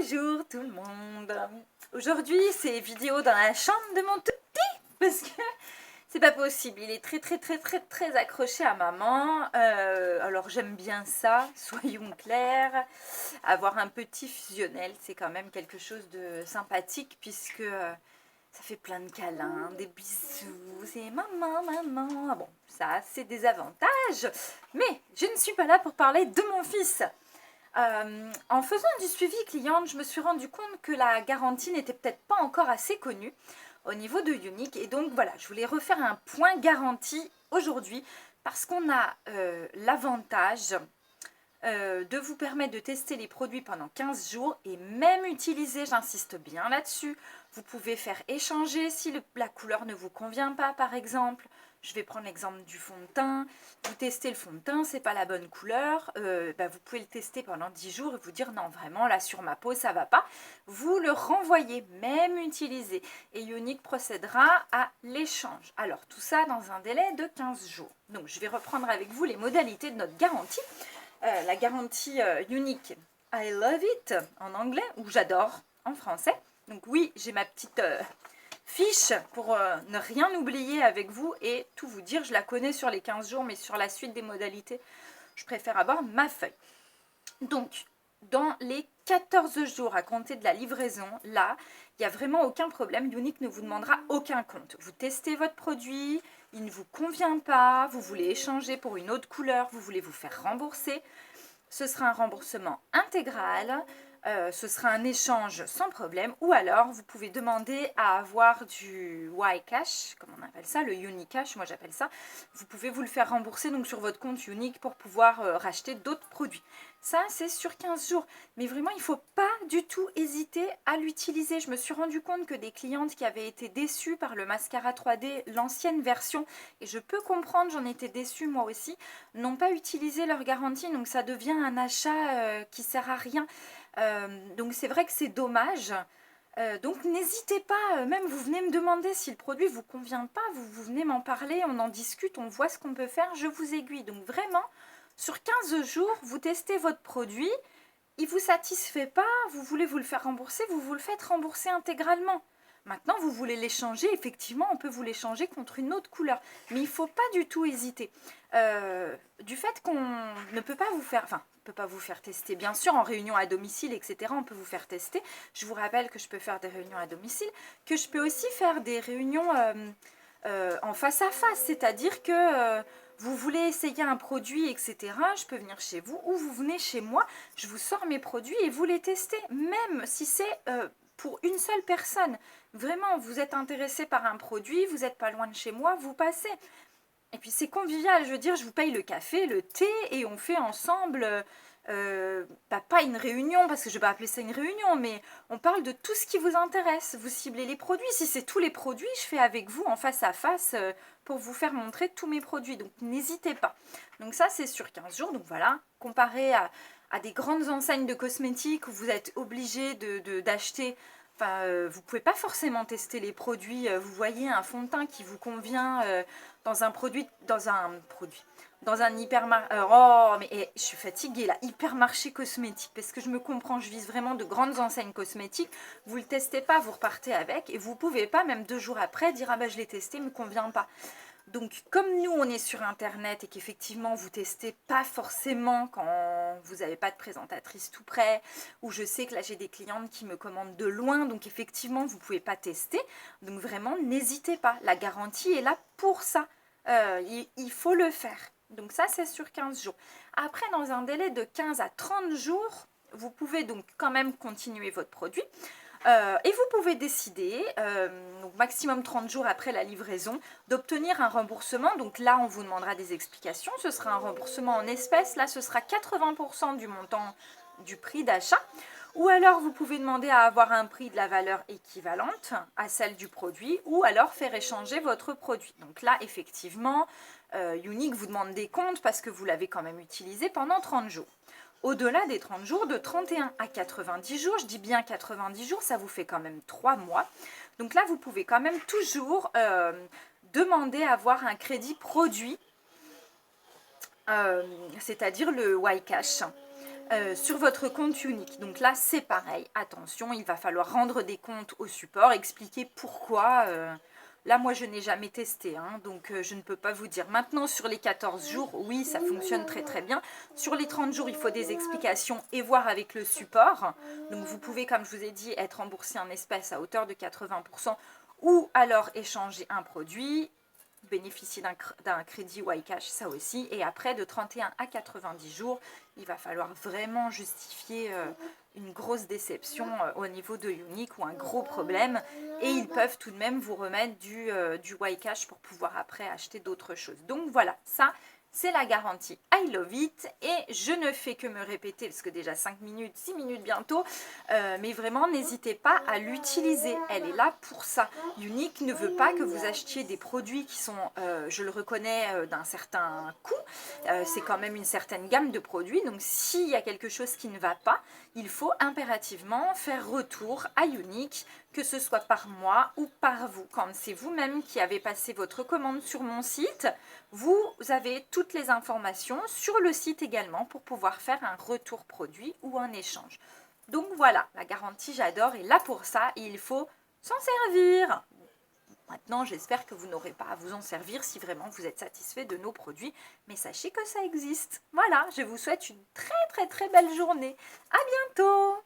Bonjour tout le monde. Aujourd'hui c'est vidéo dans la chambre de mon tout petit parce que c'est pas possible, il est très accroché à maman. Alors j'aime bien ça, soyons clairs. Avoir un petit fusionnel, c'est quand même quelque chose de sympathique puisque ça fait plein de câlins, des bisous, c'est maman, maman. Bon, ça c'est des avantages, mais je ne suis pas là pour parler de mon fils. En faisant du suivi client, je me suis rendu compte que la garantie n'était peut-être pas encore assez connue au niveau de Younique. Et donc voilà, je voulais refaire un point garantie aujourd'hui parce qu'on a l'avantage de vous permettre de tester les produits pendant 15 jours et même utiliser, j'insiste bien là-dessus, vous pouvez faire échanger si la couleur ne vous convient pas par exemple. Je vais prendre l'exemple du fond de teint. Vous testez le fond de teint, c'est pas la bonne couleur. Vous pouvez le tester pendant 10 jours et vous dire non, vraiment là sur ma peau ça va pas. Vous le renvoyez, même utilisé. Et Younique procédera à l'échange. Alors tout ça dans un délai de 15 jours. Donc je vais reprendre avec vous les modalités de notre garantie. La garantie Younique I love it en anglais ou j'adore en français. Donc oui, j'ai ma petite fiche pour ne rien oublier avec vous et tout vous dire. Je la connais sur les 15 jours, mais sur la suite des modalités, je préfère avoir ma feuille. Donc, dans les 14 jours à compter de la livraison, là, il n'y a vraiment aucun problème. Younique ne vous demandera aucun compte. Vous testez votre produit, il ne vous convient pas, vous voulez échanger pour une autre couleur, vous voulez vous faire rembourser. Ce sera un remboursement intégral. Ce sera un échange sans problème, ou alors vous pouvez demander à avoir du Y-Cash, comme on appelle ça, le Unicash, moi j'appelle ça. Vous pouvez vous le faire rembourser donc sur votre compte Younique pour pouvoir racheter d'autres produits. Ça c'est sur 15 jours, mais vraiment il ne faut pas du tout hésiter à l'utiliser. Je me suis rendu compte que des clientes qui avaient été déçues par le mascara 3D, l'ancienne version, et je peux comprendre, j'en étais déçue moi aussi, n'ont pas utilisé leur garantie, donc ça devient un achat qui sert à rien. Donc c'est vrai que c'est dommage. Donc n'hésitez pas, même vous venez me demander si le produit vous convient pas, vous venez m'en parler, on en discute, on voit ce qu'on peut faire, je vous aiguille. Donc vraiment, sur 15 jours, vous testez votre produit, il vous satisfait pas, vous voulez vous le faire rembourser, vous vous le faites rembourser intégralement. Maintenant, vous voulez l'échanger, effectivement, on peut vous l'échanger contre une autre couleur. Mais il ne faut pas du tout hésiter. Du fait qu'on ne peut pas vous faire... Enfin, on ne peut pas vous faire tester, bien sûr, en réunion à domicile, etc. On peut vous faire tester. Je vous rappelle que je peux faire des réunions à domicile, que je peux aussi faire des réunions en face à face. C'est-à-dire que... vous voulez essayer un produit, etc. Je peux venir chez vous ou vous venez chez moi. Je vous sors mes produits et vous les testez, même si c'est pour une seule personne. Vraiment, vous êtes intéressé par un produit, vous n'êtes pas loin de chez moi, vous passez. Et puis c'est convivial, je veux dire, je vous paye le café, le thé et on fait ensemble... pas une réunion, parce que je ne vais pas appeler ça une réunion, mais on parle de tout ce qui vous intéresse. Vous ciblez les produits. Si c'est tous les produits, je fais avec vous en face à face pour vous faire montrer tous mes produits. Donc n'hésitez pas. Donc ça, c'est sur 15 jours. Donc voilà, comparé à des grandes enseignes de cosmétiques où vous êtes obligé d'acheter... vous ne pouvez pas forcément tester les produits. Vous voyez un fond de teint qui vous convient dans un hypermarché. Oh, mais je suis fatiguée là. Hypermarché cosmétique. Parce que je me comprends, je vise vraiment de grandes enseignes cosmétiques. Vous ne le testez pas, vous repartez avec. Et vous ne pouvez pas, même 2 jours après, dire ah ben je l'ai testé, il ne me convient pas. Donc, comme nous, on est sur Internet et qu'effectivement, vous testez pas forcément quand vous n'avez pas de présentatrice tout près, ou je sais que là, j'ai des clientes qui me commandent de loin, donc effectivement, vous ne pouvez pas tester. Donc, vraiment, n'hésitez pas. La garantie est là pour ça. Il faut le faire. Donc, ça, c'est sur 15 jours. Après, dans un délai de 15 à 30 jours, vous pouvez donc quand même continuer votre produit. Et vous pouvez décider, donc maximum 30 jours après la livraison, d'obtenir un remboursement. Donc là, on vous demandera des explications. Ce sera un remboursement en espèces. Là, ce sera 80% du montant du prix d'achat. Ou alors, vous pouvez demander à avoir un prix de la valeur équivalente à celle du produit. Ou alors, faire échanger votre produit. Donc là, effectivement, Younique vous demande des comptes parce que vous l'avez quand même utilisé pendant 30 jours. Au-delà des 30 jours, de 31 à 90 jours, je dis bien 90 jours, ça vous fait quand même 3 mois. Donc là, vous pouvez quand même toujours demander à avoir un crédit produit, c'est-à-dire le Y-Cash. sur votre compte unique. Donc là, c'est pareil. Attention, il va falloir rendre des comptes au support, expliquer pourquoi. Là, moi, je n'ai jamais testé, hein, donc je ne peux pas vous dire. Maintenant, sur les 14 jours, oui, ça fonctionne très très bien. Sur les 30 jours, il faut des explications et voir avec le support. Donc, vous pouvez, comme je vous ai dit, être remboursé en espèces à hauteur de 80% ou alors échanger un produit, bénéficier d'un crédit Ycash, ça aussi. Et après, de 31 à 90 jours, il va falloir vraiment justifier une grosse déception au niveau de Unique ou un gros problème. Et ils peuvent tout de même vous remettre du Ycash pour pouvoir après acheter d'autres choses. Donc voilà, ça, c'est la garantie I Love It. Et je ne fais que me répéter, parce que déjà 5 minutes, 6 minutes bientôt, mais vraiment, n'hésitez pas à l'utiliser. Elle est là pour ça. Unique ne veut pas que vous achetiez des produits qui sont, je le reconnais, d'un certain coût. C'est quand même une certaine gamme de produits. Donc, s'il y a quelque chose qui ne va pas, il faut impérativement faire retour à Unique, que ce soit par moi ou par vous. Quand c'est vous-même qui avez passé votre commande sur mon site, vous avez toutes les informations sur le site également pour pouvoir faire un retour produit ou un échange. Donc voilà, la garantie j'adore est là pour ça et il faut s'en servir. Maintenant, j'espère que vous n'aurez pas à vous en servir si vraiment vous êtes satisfait de nos produits, mais sachez que ça existe. Voilà, je vous souhaite une très très très belle journée. À bientôt!